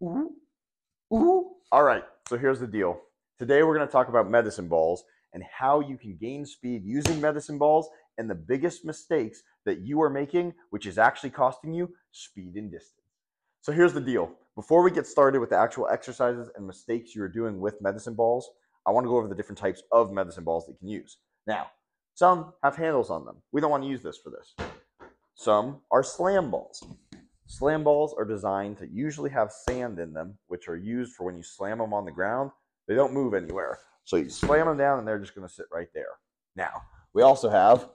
Ooh, ooh. All right, so here's the deal. Today we're going to talk about medicine balls and how you can gain speed using medicine balls and the biggest mistakes that you are making, which is actually costing you speed and distance. So here's the deal. Before we get started with the actual exercises and mistakes you're doing with medicine balls, I want to go over the different types of medicine balls that you can use. Now, some have handles on them. We don't want to use this for this. Some are slam balls. Slam balls are designed to usually have sand in them, which are used for when you slam them on the ground. They don't move anywhere. So you slam them down and they're just going to sit right there. Now, we also have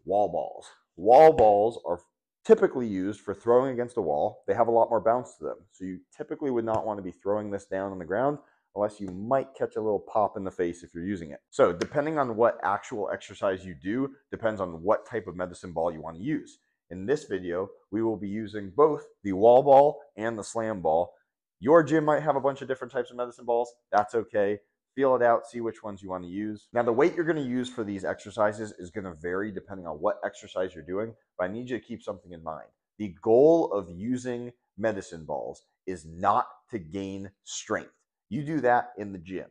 wall balls. Wall balls are typically used for throwing against a wall. They have a lot more bounce to them. So you typically would not want to be throwing this down on the ground unless you might catch a little pop in the face if you're using it. So depending on what actual exercise you do, depends on what type of medicine ball you want to use. In this video, we will be using both the wall ball and the slam ball. Your gym might have a bunch of different types of medicine balls. That's okay. Feel it out, see which ones you want to use. Now, the weight you're going to use for these exercises is going to vary depending on what exercise you're doing, but I need you to keep something in mind. The goal of using medicine balls is not to gain strength. You do that in the gym.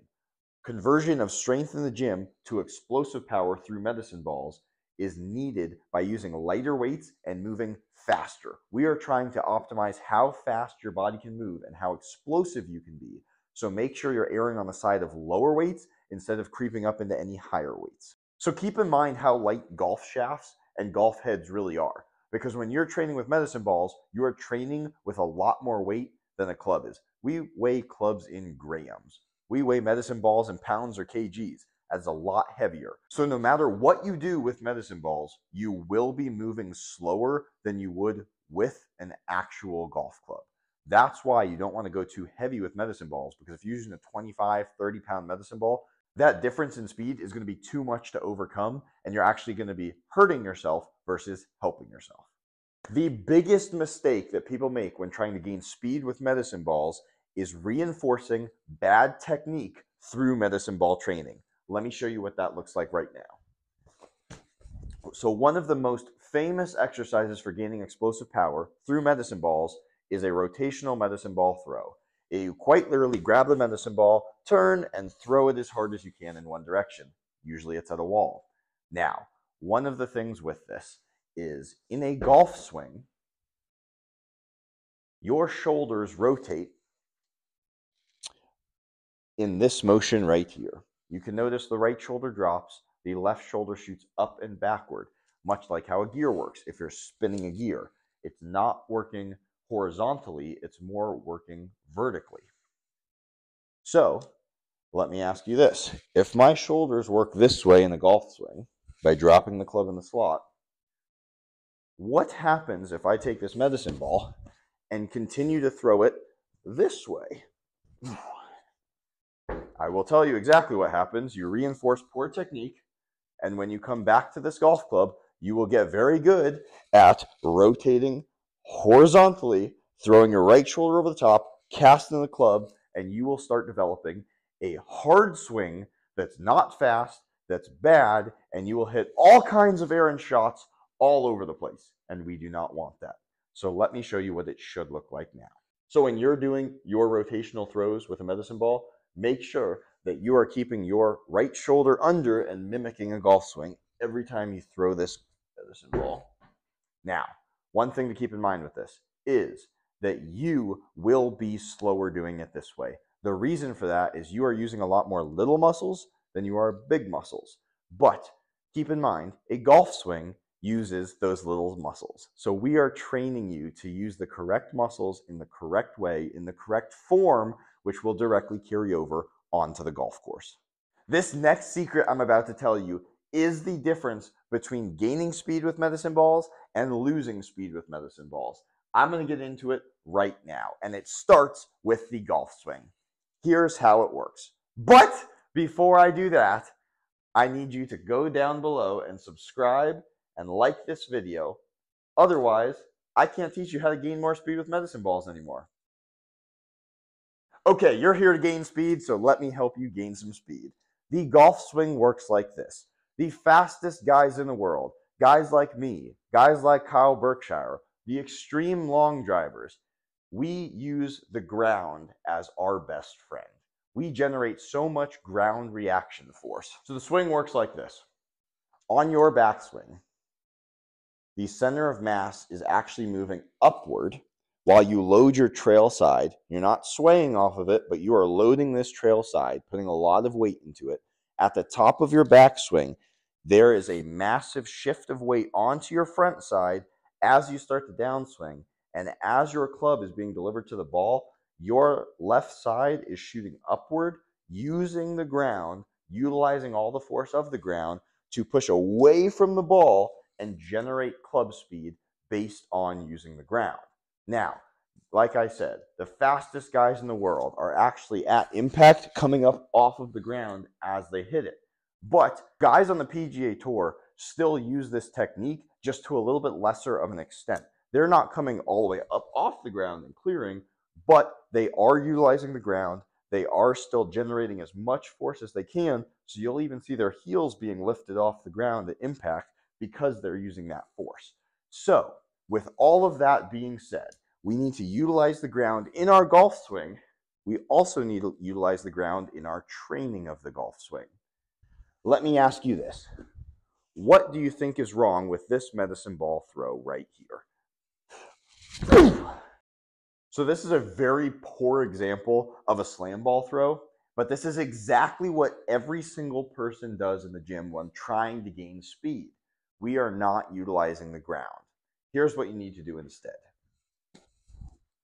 Conversion of strength in the gym to explosive power through medicine balls is needed by using lighter weights and moving faster. We are trying to optimize how fast your body can move and how explosive you can be. So make sure you're erring on the side of lower weights instead of creeping up into any higher weights. So keep in mind how light golf shafts and golf heads really are. Because when you're training with medicine balls, you are training with a lot more weight than a club is. We weigh clubs in grams. We weigh medicine balls in pounds or kgs. As a lot heavier. So no matter what you do with medicine balls, you will be moving slower than you would with an actual golf club. That's why you don't want to go too heavy with medicine balls, because if you're using a 25, 30-pound medicine ball, that difference in speed is going to be too much to overcome, and you're actually going to be hurting yourself versus helping yourself. The biggest mistake that people make when trying to gain speed with medicine balls is reinforcing bad technique through medicine ball training. Let me show you what that looks like right now. So one of the most famous exercises for gaining explosive power through medicine balls is a rotational medicine ball throw. You quite literally grab the medicine ball, turn, and throw it as hard as you can in one direction. Usually it's at a wall. Now, one of the things with this is in a golf swing, your shoulders rotate in this motion right here. You can notice the right shoulder drops, the left shoulder shoots up and backward, much like how a gear works. If you're spinning a gear, it's not working horizontally, it's more working vertically. So let me ask you this. If my shoulders work this way in a golf swing by dropping the club in the slot, what happens if I take this medicine ball and continue to throw it this way? I will tell you exactly what happens. You reinforce poor technique, and when you come back to this golf club, you will get very good at rotating horizontally, throwing your right shoulder over the top, casting the club, and you will start developing a hard swing that's not fast, that's bad, and you will hit all kinds of errant shots all over the place. And we do not want that. So let me show you what it should look like now. So when you're doing your rotational throws with a medicine ball, make sure that you are keeping your right shoulder under and mimicking a golf swing every time you throw this medicine ball. Now, one thing to keep in mind with this is that you will be slower doing it this way. The reason for that is you are using a lot more little muscles than you are big muscles. But keep in mind, a golf swing uses those little muscles. So we are training you to use the correct muscles in the correct way, in the correct form, which will directly carry over onto the golf course. This next secret I'm about to tell you is the difference between gaining speed with medicine balls and losing speed with medicine balls. I'm going to get into it right now, and it starts with the golf swing. Here's how it works. But before I do that, I need you to go down below and subscribe and like this video. Otherwise, I can't teach you how to gain more speed with medicine balls anymore. Okay, you're here to gain speed, so let me help you gain some speed. The golf swing works like this. The fastest guys in the world, guys like me, guys like Kyle Berkshire, the extreme long drivers, We use the ground as our best friend. We generate so much ground reaction force. So the swing works like this. On your backswing, the center of mass is actually moving upward while you load your trail side. You're not swaying off of it, but you are loading this trail side, putting a lot of weight into it. At the top of your backswing, there is a massive shift of weight onto your front side as you start to downswing. And as your club is being delivered to the ball, your left side is shooting upward, using the ground, utilizing all the force of the ground to push away from the ball and generate club speed based on using the ground. Now, like I said, the fastest guys in the world are actually at impact coming up off of the ground as they hit it. But guys on the PGA Tour still use this technique, just to a little bit lesser of an extent. They're not coming all the way up off the ground and clearing, but they are utilizing the ground. They are still generating as much force as they can, so you'll even see their heels being lifted off the ground at impact because they're using that force. So, with all of that being said, we need to utilize the ground in our golf swing. We also need to utilize the ground in our training of the golf swing. Let me ask you this. What do you think is wrong with this medicine ball throw right here? So this is a very poor example of a slam ball throw, but this is exactly what every single person does in the gym when trying to gain speed. We are not utilizing the ground. Here's what you need to do instead.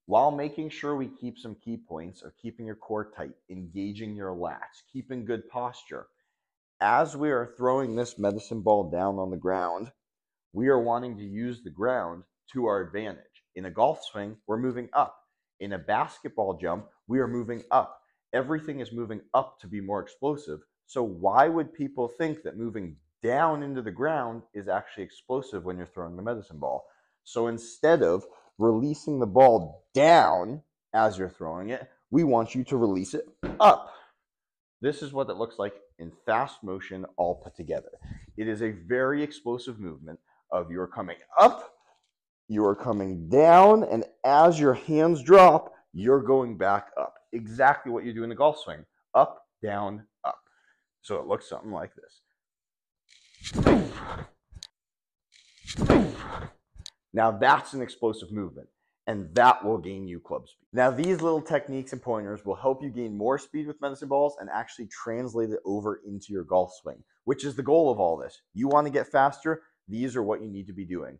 While making sure we keep some key points of keeping your core tight, engaging your lats, keeping good posture, as we are throwing this medicine ball down on the ground, we are wanting to use the ground to our advantage. In a golf swing, we're moving up. In a basketball jump, we are moving up. Everything is moving up to be more explosive. So why would people think that moving down into the ground is actually explosive when you're throwing the medicine ball? So instead of releasing the ball down as you're throwing it, we want you to release it up. This is what it looks like in fast motion all put together. It is a very explosive movement of you're coming up, you are coming down, and as your hands drop, you're going back up. Exactly what you do in the golf swing. Up, down, up. So it looks something like this. Now that's an explosive movement, and that will gain you club speed. Now these little techniques and pointers will help you gain more speed with medicine balls and actually translate it over into your golf swing, which is the goal of all this. You want to get faster, these are what you need to be doing.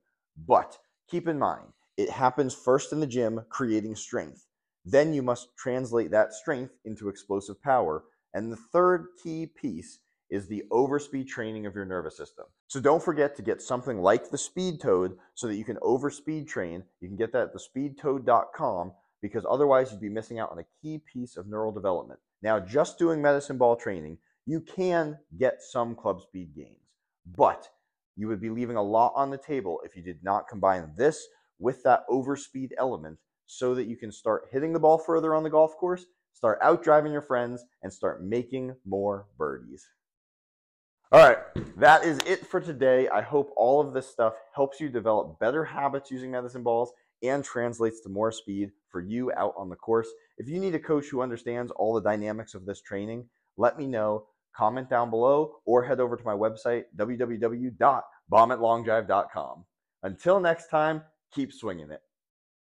But keep in mind, it happens first in the gym, creating strength. Then you must translate that strength into explosive power. And the third key piece is the overspeed training of your nervous system. So don't forget to get something like the Speed Toad so that you can overspeed train. You can get that at thespeedtoad.com, because otherwise you'd be missing out on a key piece of neural development. Now, just doing medicine ball training, you can get some club speed gains, but you would be leaving a lot on the table if you did not combine this with that overspeed element so that you can start hitting the ball further on the golf course, start out driving your friends, and start making more birdies. All right, that is it for today. I hope all of this stuff helps you develop better habits using medicine balls and translates to more speed for you out on the course. If you need a coach who understands all the dynamics of this training, let me know. Comment down below or head over to my website, www.bombatlongdrive.com. Until next time, keep swinging it.